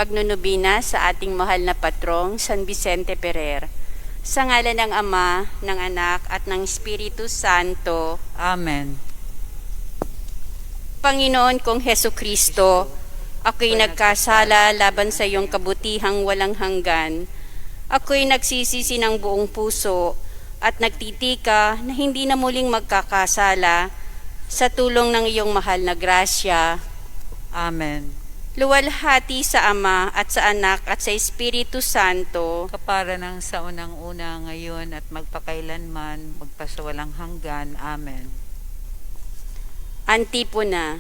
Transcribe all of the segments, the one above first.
pagnunubina sa ating mahal na patrong, San Vicente Ferrer. Sa ngalan ng Ama, ng Anak, at ng Espiritu Santo. Amen. Panginoon kong Heso Kristo, ako'y nagkasala laban sa iyong kabutihang walang hanggan. Ako'y nagsisisi ng buong puso at nagtitika na hindi na muling magkakasala sa tulong ng iyong mahal na grasya. Amen. Luwalhati sa Ama at sa Anak at sa Espiritu Santo. Kapara ng sa unang-una ngayon at magpakailanman, magpasawalang hanggan. Amen. Antipona.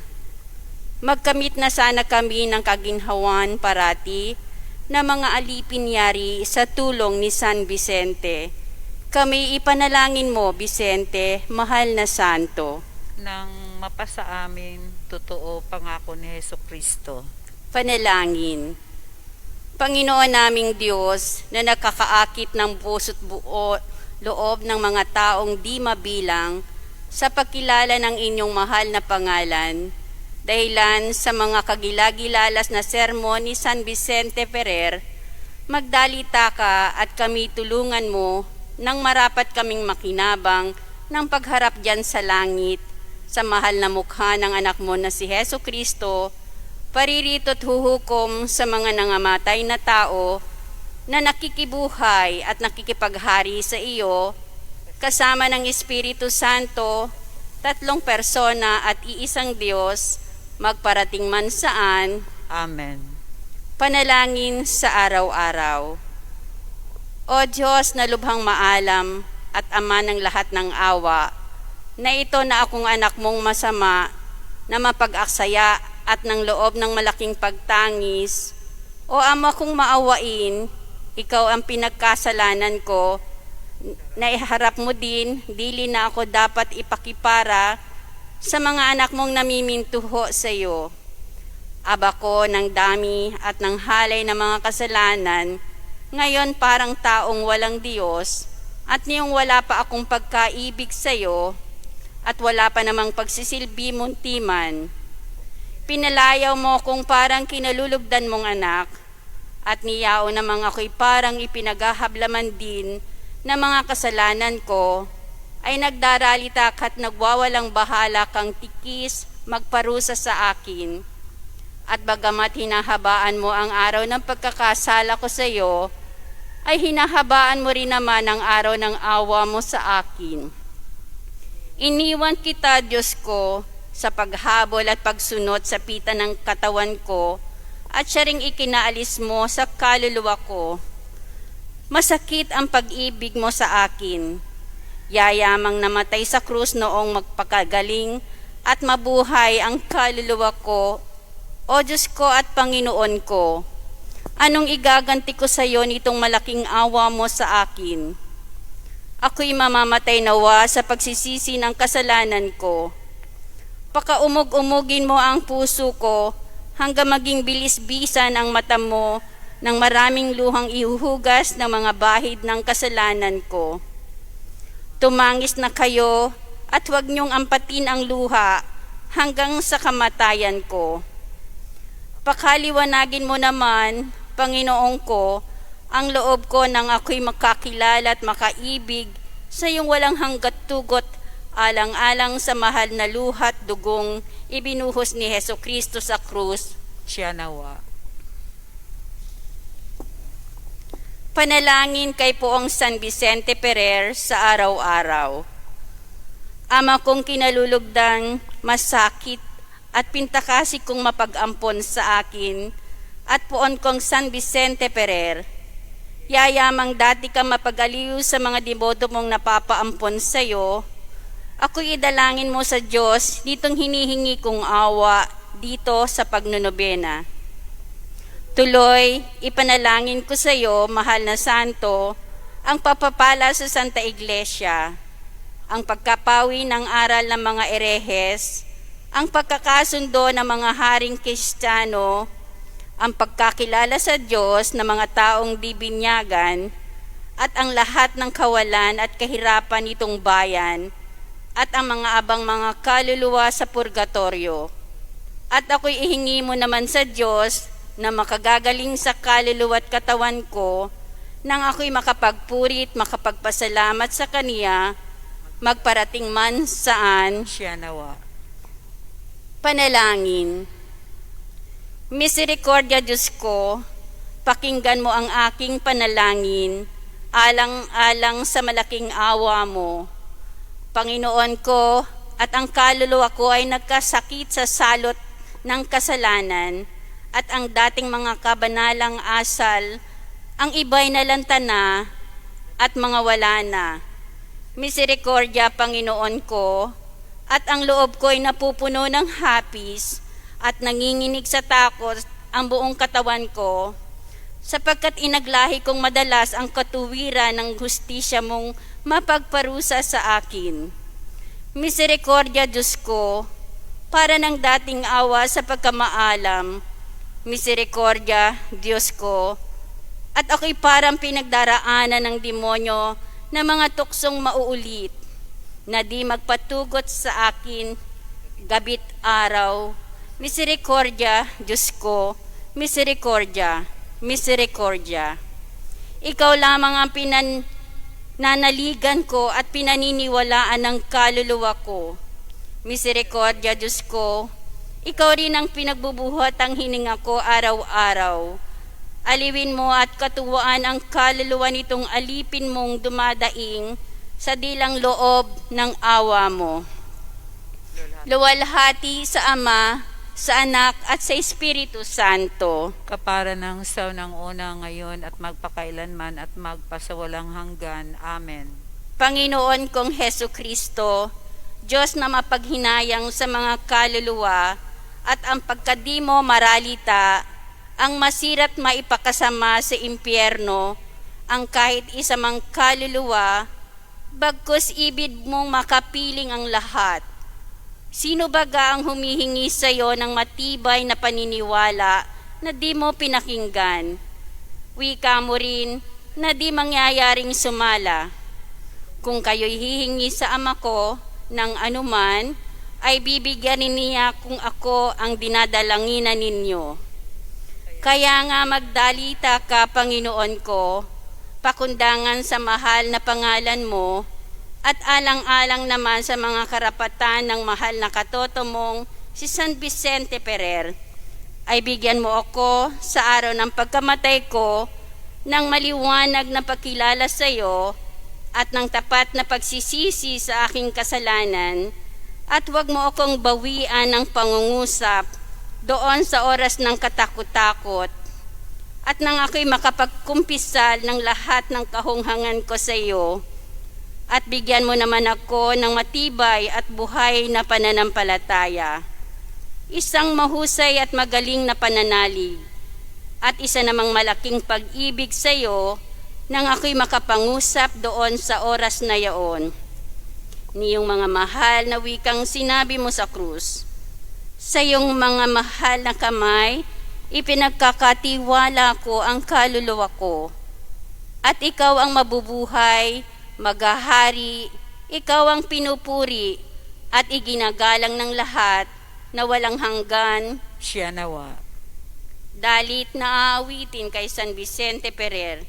Magkamit na sana kami ng kaginhawan parati na mga alipin yari sa tulong ni San Vicente. Kami ipanalangin mo, Vicente, mahal na santo. Nang mapasa amin, totoo pangako ni Heso Kristo. Panalangin. Panginoon naming Diyos na nakakaakit ng puso't buo loob ng mga taong di mabilang sa pagkilala ng inyong mahal na pangalan, dahilan sa mga kagilagilalas na sermon ni San Vicente Ferrer, magdalita ka at kami tulungan mo nang marapat kaming makinabang ng pagharap diyan sa langit, sa mahal na mukha ng anak mo na si Heso Kristo, paririto't huhukom sa mga nangamatay na tao na nakikibuhay at nakikipaghari sa iyo, kasama ng Espiritu Santo, tatlong persona at iisang Diyos, magparating man saan. Amen. Panalangin sa araw-araw. O Diyos na lubhang maalam at Ama ng lahat ng awa, na ito na akong anak mong masama, na mapag-aksaya at ng loob ng malaking pagtangis. O Ama kong maawain, ikaw ang pinagkasalanan ko, na iharap mo din, dili na ako dapat ipakipara sa mga anak mong namimintuho sa iyo. Aba ko ng dami at ng halay ng mga kasalanan, ngayon parang taong walang Diyos, at niyong wala pa akong pagkaibig sa iyo, at wala pa namang pagsisilbi muntiman. Pinalayaw mo kung parang kinalulugdan mong anak, at niyao namang ako'y parang ipinaghahablaman din na mga kasalanan ko, ay nagdaralita at nagwawalang bahala kang tikis magparusa sa akin. At bagamat hinahabaan mo ang araw ng pagkakasala ko sa iyo, ay hinahabaan mo rin naman ang araw ng awa mo sa akin. Iniwan kita, Diyos ko, sa paghabol at pagsunod sa pita ng katawan ko, at siya ring ikinaalis mo sa kaluluwa ko. Masakit ang pag-ibig mo sa akin. Yayamang namatay sa krus noong magpakagaling at mabuhay ang kaluluwa ko, O Diyos ko at Panginoon ko. Anong igaganti ko sa iyo nitong malaking awa mo sa akin? Ako'y mamamatay nawa sa pagsisisi ng kasalanan ko. Pakaumog-umugin mo ang puso ko hanggang maging bilis-bisan ang mata mo ng maraming luhang ihuhugas ng mga bahid ng kasalanan ko. Tumangis na kayo at huwag niyong ampatin ang luha hanggang sa kamatayan ko. Pakaliwanagin mo naman, Panginoon ko, ang loob ko nang ako'y makakilala at makaibig sa iyong walang hanggat tugot, alang-alang sa mahal na luhat dugong ibinuhos ni Heso Kristo sa krus. Siya nawa. Panalangin kay Poong San Vicente Ferrer sa araw-araw. Ama kong kinalulugdan, masakit at pintakasi kong mapag-ampon sa akin, at Poon kong San Vicente Ferrer, yayamang dati ka mapagaliw sa mga demodo mong napapaampon sa iyo, ako'y idalangin mo sa Diyos ditong hinihingi kong awa dito sa pagnunobena. Tuloy, ipanalangin ko sa iyo, mahal na santo, ang papapala sa Santa Iglesia, ang pagkapawi ng aral ng mga erehes, ang pagkakasundo ng mga haring Kristiyano, ang pagkakilala sa Diyos ng mga taong di binyagan, at ang lahat ng kawalan at kahirapan nitong bayan, at ang mga abang mga kaluluwa sa purgatorio. At ako'y ihingi mo naman sa Diyos na makagagaling sa kaluluwa at katawan ko, nang ako'y makapagpurit, makapagpasalamat sa Kaniya, magparating man saan. Siya nawa. Panalangin. Misericordia Diyos ko, pakinggan mo ang aking panalangin, alang-alang sa malaking awa mo. Panginoon ko, at ang kaluluwa ko ay nagkasakit sa salot ng kasalanan, at ang dating mga kabanalang asal, ang iba'y nalanta na at mga wala na. Misericordia, Panginoon ko, at ang loob ko'y napupuno ng hapis at nanginginig sa takot ang buong katawan ko, sapagkat inaglahi kong madalas ang katuwiran ng hustisya mong mapagparusa sa akin. Misericordia, Diyos ko, para ng dating awa sa pagkamaalam. Misericordia, Diyos ko, at ako'y parang pinagdaraanan ng demonyo na mga tuksong mauulit, na di magpatugot sa akin gabit araw. Misericordia, Diyos ko, misericordia, misericordia. Ikaw lamang ang pinananaligan ko at pinaniniwalaan ng kaluluwa ko. Misericordia, Diyos ko, ikaw rin ang pinagbubuhat ang hininga ko araw-araw. Aliwin mo at katuwaan ang kaluluwa nitong alipin mong dumadaing sa dilang loob ng awa mo. Luwalhati sa Ama, sa Anak at sa Espiritu Santo. Kapara ng sa unang una ngayon at magpakailanman at magpasawalang hanggan. Amen. Panginoon kong Heso Kristo, Diyos na mapaghinayang sa mga kaluluwa at ang pagkadi mo maralita, ang masira't maipakasama sa impyerno, ang kahit isa mang kaluluwa, bagkus ibig mong makapiling ang lahat. Sino baga ang humihingi sa iyo ng matibay na paniniwala na di mo pinakinggan? Wika mo rin na di mangyayaring sumala. Kung kayo'y hihingi sa Ama ko ng anuman, ay bibigyan niya kung ako ang dinadalanginan ninyo. Kaya nga magdalita ka, Panginoon ko, pakundangan sa mahal na pangalan mo, at alang-alang naman sa mga karapatan ng mahal na katoto mong si San Vicente Ferrer, ay bigyan mo ako sa araw ng pagkamatay ko ng maliwanag na pagkilala sa iyo at ng tapat na pagsisisi sa aking kasalanan, at huwag mo akong bawian ng pangungusap doon sa oras ng katakot-takot, at nang ako'y makapagkumpisal ng lahat ng kahunghangan ko sa iyo, at bigyan mo naman ako ng matibay at buhay na pananampalataya, isang mahusay at magaling na pananalig, at isa namang malaking pag-ibig sa iyo nang ako'y makapangusap doon sa oras na yaon. Niyong mga mahal na wikang sinabi mo sa krus, sa iyong mga mahal na kamay, ipinagkakatiwala ko ang kaluluwa ko. At ikaw ang mabubuhay, maghahari, ikaw ang pinupuri, at iginagalang ng lahat na walang hanggan. Siya nawa. Dalit na aawitin kay San Vicente Ferrer.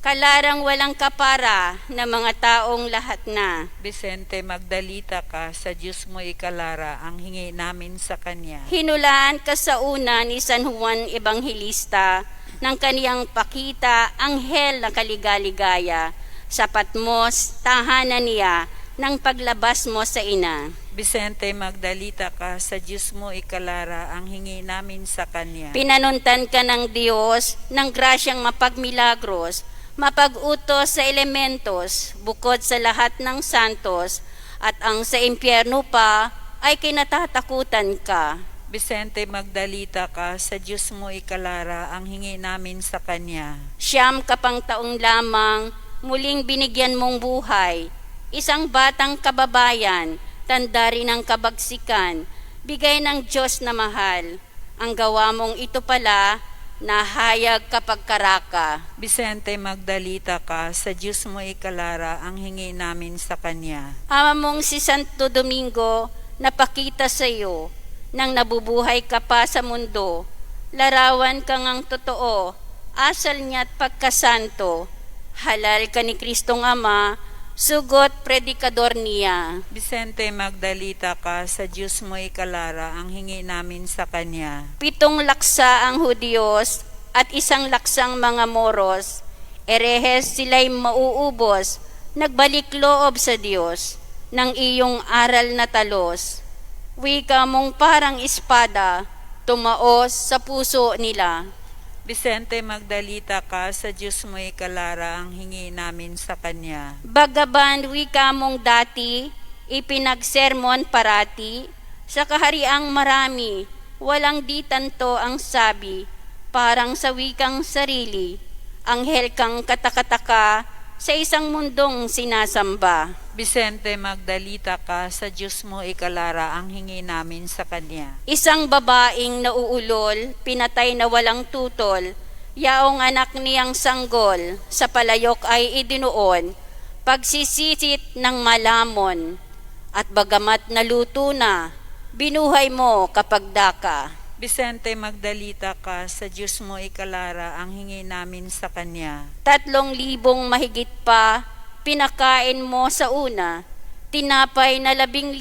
Kalarang walang kapara na mga taong lahat na. Vicente, magdalita ka, sa Diyos mo ikalara ang hingi namin sa Kanya. Hinulaan ka sa una ni San Juan Evangelista ng kaniyang pakita, anghel na kaligaligaya, sa Patmos, tahanan niya, ng paglabas mo sa ina. Vicente, magdalita ka, sa Diyos mo ikalara ang hingi namin sa Kanya. Pinanuntan ka ng Diyos ng grasyang mapagmilagros, mapag-utos sa elementos, bukod sa lahat ng santos, at ang sa impyerno pa ay kinatatakutan ka. Vicente, magdalita ka, sa Diyos mo ikalara ang hingi namin sa Kanya. Siyam kapang taong lamang, muling binigyan mong buhay, isang batang kababayan, tanda rin ng kabagsikan, bigay ng Diyos na mahal. Ang gawa mong ito pala, nahayag kapag karaka. Vicente, magdalita ka, sa Diyos mo ikalara ang hingi namin sa Kanya. Ama mong si Santo Domingo, napakita sa iyo, nang nabubuhay ka pa sa mundo, larawan ka ngang totoo, asal niya't pagkasanto, halal ka ni Kristong Ama, sugot predikador niya. Vicente Magdalita ka, sa Diyos mo ikalara, ang hingi namin sa Kanya. 7 laksa ang Hudyos at 1 laksang mga Moros, erehes sila'y mauubos, nagbalik loob sa Diyos, ng iyong aral na talos. Wika mong parang espada, tumaos sa puso nila. Vicente Magdalita ka, sa Diyos mo ikalara, ang hingi namin sa Kanya. Bagaban wika mong dati, ipinagsermon parati, sa kahariang marami, walang di tanto ang sabi, parang sa wikang sarili, anghel kang katakataka, sa isang mundong sinasamba. Vicente Magdalita ka, sa Diyos mo ikalara, ang hingi namin sa Kanya. Isang babaeng nauulol, pinatay na walang tutol, yaong anak niyang sanggol, sa palayok ay idinuon, pagsisisit ng malamon, at bagamat naluto na, binuhay mo kapag daka. Vicente Magdalita ka, sa Diyos mo ikalara, ang hingi namin sa Kanya. 3,000 mahigit pa, pinakain mo sa una, tinapay na 15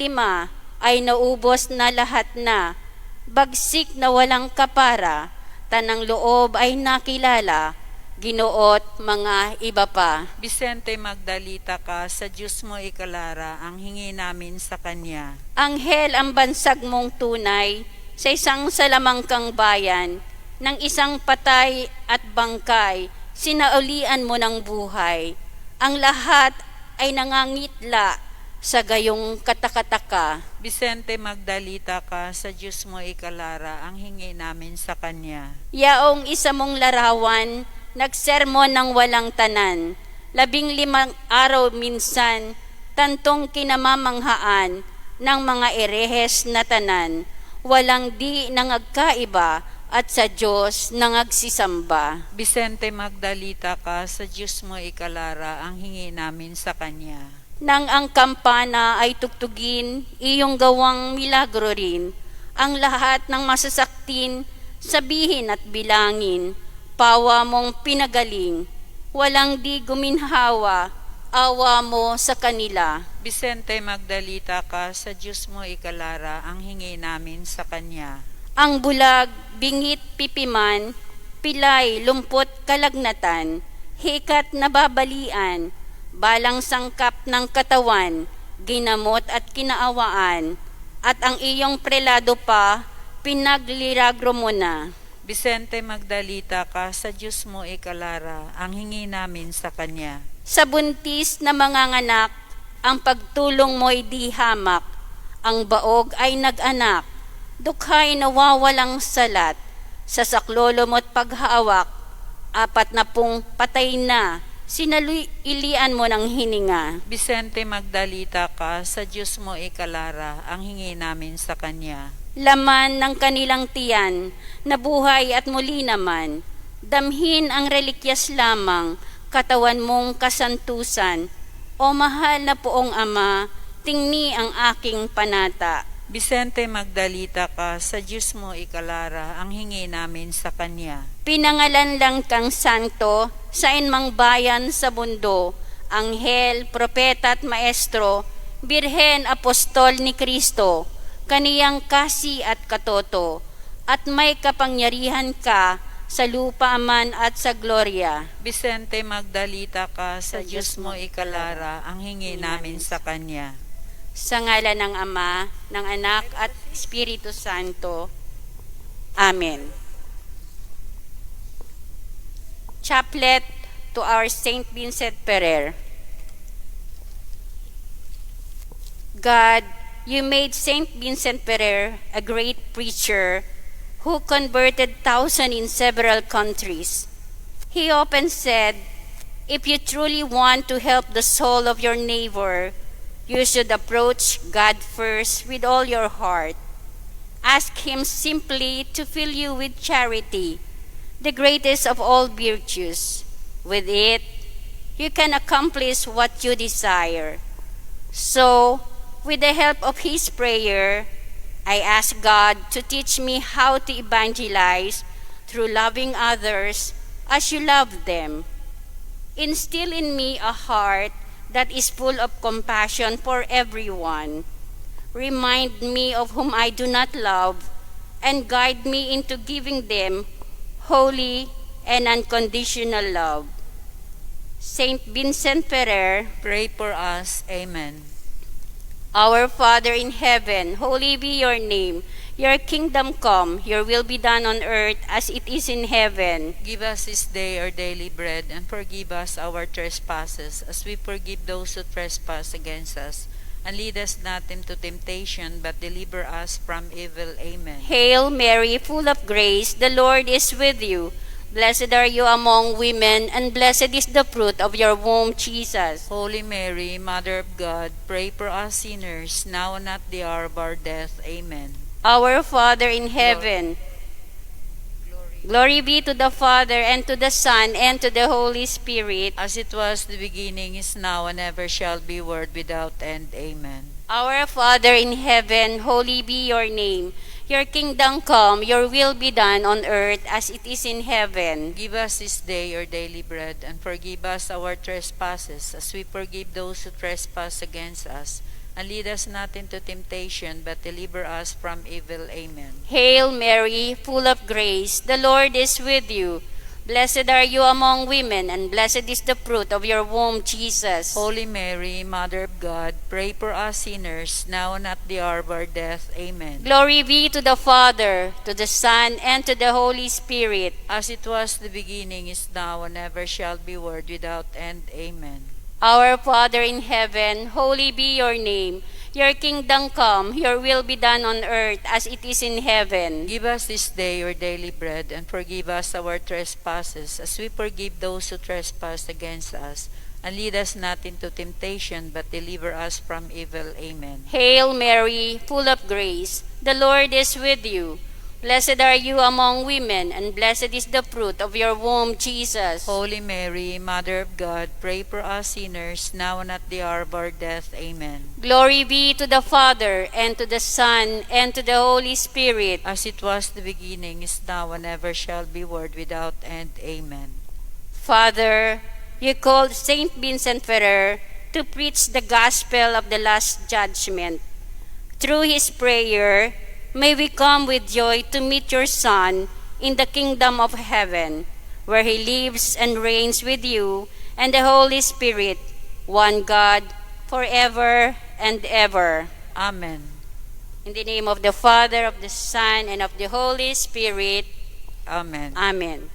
ay naubos na lahat na, bagsik na walang kapara, tanang loob ay nakilala, ginuot mga iba pa. Vicente Magdalita ka, sa Diyos mo ikalara, ang hingi namin sa Kanya. Anghel ang bansag mong tunay, sa isang salamangkang bayan, ng isang patay at bangkay, sinaulian mo ng buhay. Ang lahat ay nangangitla sa gayong katakataka. Vicente Magdalita ka, sa Diyos mo ikalara, ang hingi namin sa Kanya. Yaong isa mong larawan, nagsermon ng walang tanan, 15 araw minsan, tantong kinamamanghaan ng mga erehes na tanan, walang di nangagkaiba at sa Diyos nangagsisamba. Vicente Magdalita ka, sa Diyos mo ikalara, ang hingi namin sa Kanya. Nang ang kampana ay tugtugin, iyong gawang milagro rin, ang lahat ng masasaktin, sabihin at bilangin, pawa mong pinagaling, walang di guminhawa, awa mo sa kanila. Vicente Magdalita ka, sa Diyos mo ikalara, ang hingi namin sa Kanya. Ang bulag, bingit pipiman, pilay, lumpot kalagnatan, hikat nababalian, balang sangkap ng katawan, ginamot at kinaawaan, at ang iyong prelado pa, pinagliragro mo na. Vicente Magdalita ka, sa Diyos mo ikalara, ang hingi namin sa Kanya. Sa buntis na manganganak, ang pagtulong mo'y di hamak, ang baog ay nag-anak, dukhay nawawalang salat, sa saklolo mo't paghawak, 40 patay na, sinaluilian mo ng hininga. Vicente Magdalita ka, sa Diyos mo ikalara, ang hingi namin sa Kanya. Laman ng kanilang tiyan, nabuhay at muli naman, damhin ang relikyas lamang, katawan mong kasantusan, o mahal na poong Ama, tingni ang aking panata. Vicente Magdalita ka, sa Diyos mo ikalara, ang hingi namin sa Kanya. Pinangalan lang kang santo, sa inmang bayan sa mundo, anghel, propeta at maestro, birhen, apostol ni Kristo, kaniyang kasi at katoto, at may kapangyarihan ka, sa lupa man at sa gloria. Vicente Magdalita ka, sa Diyos mo ikalara, ang hingi namin sa Kanya. Sa ngalan ng Ama, ng Anak at Espiritu Santo. Amen. Chaplet to our Saint Vincent Ferrer. God, you made Saint Vincent Ferrer a great preacher who converted thousands in several countries. He often said, if you truly want to help the soul of your neighbor, you should approach God first with all your heart. Ask Him simply to fill you with charity, the greatest of all virtues. With it, you can accomplish what you desire. So, with the help of His prayer, I ask God to teach me how to evangelize through loving others as you love them. Instill in me a heart that is full of compassion for everyone. Remind me of whom I do not love, and guide me into giving them holy and unconditional love. Saint Vincent Ferrer, Pray for us. Amen. our Father in heaven, holy be your name. Your kingdom come, your will be done on earth as it is in heaven. Give us this day our daily bread, and forgive us our trespasses, as we forgive those who trespass against us. And lead us not into temptation, but deliver us from evil. Amen. Hail Mary, full of grace, the Lord is with you. Blessed are you among women, and blessed is the fruit of your womb, Jesus. Holy Mary, Mother of God, pray for us sinners, now and at the hour of our death. Amen. Our Father in heaven, glory be to the Father, and to the Son, and to the Holy Spirit. As it was in the beginning, is now, and ever shall be, world without end. Amen. Our Father in heaven, holy be your name. Your kingdom come, your will be done on earth as it is in heaven. Give us this day our daily bread, and forgive us our trespasses, as we forgive those who trespass against us. And lead us not into temptation, but deliver us from evil. Amen. Hail Mary, full of grace, the Lord is with you. Blessed are you among women, and blessed is the fruit of your womb, Jesus. Holy Mary, Mother of God, pray for us sinners, now and at the hour of our death. Amen. Glory be to the Father, to the Son, and to the Holy Spirit. As it was in the beginning, is now, and ever shall be, world without end. Amen. Our Father in heaven, holy be your name. Your kingdom come, your will be done on earth as it is in heaven. Give us this day our daily bread, and forgive us our trespasses, as we forgive those who trespass against us. And lead us not into temptation, but deliver us from evil. Amen. Hail Mary, full of grace, the Lord is with you. Blessed are you among women, and blessed is the fruit of your womb, Jesus. Holy Mary, Mother of God, pray for us sinners, now and at the hour of our death. Amen. Glory be to the Father, and to the Son, and to the Holy Spirit. As it was in the beginning, is now, and ever shall be, world without end. Amen. Father, you called Saint Vincent Ferrer to preach the gospel of the last judgment. Through his prayer, may we come with joy to meet your Son in the kingdom of heaven, where he lives and reigns with you and the Holy Spirit, one God, forever and ever. Amen. In the name of the Father, of the Son, and of the Holy Spirit. Amen. Amen.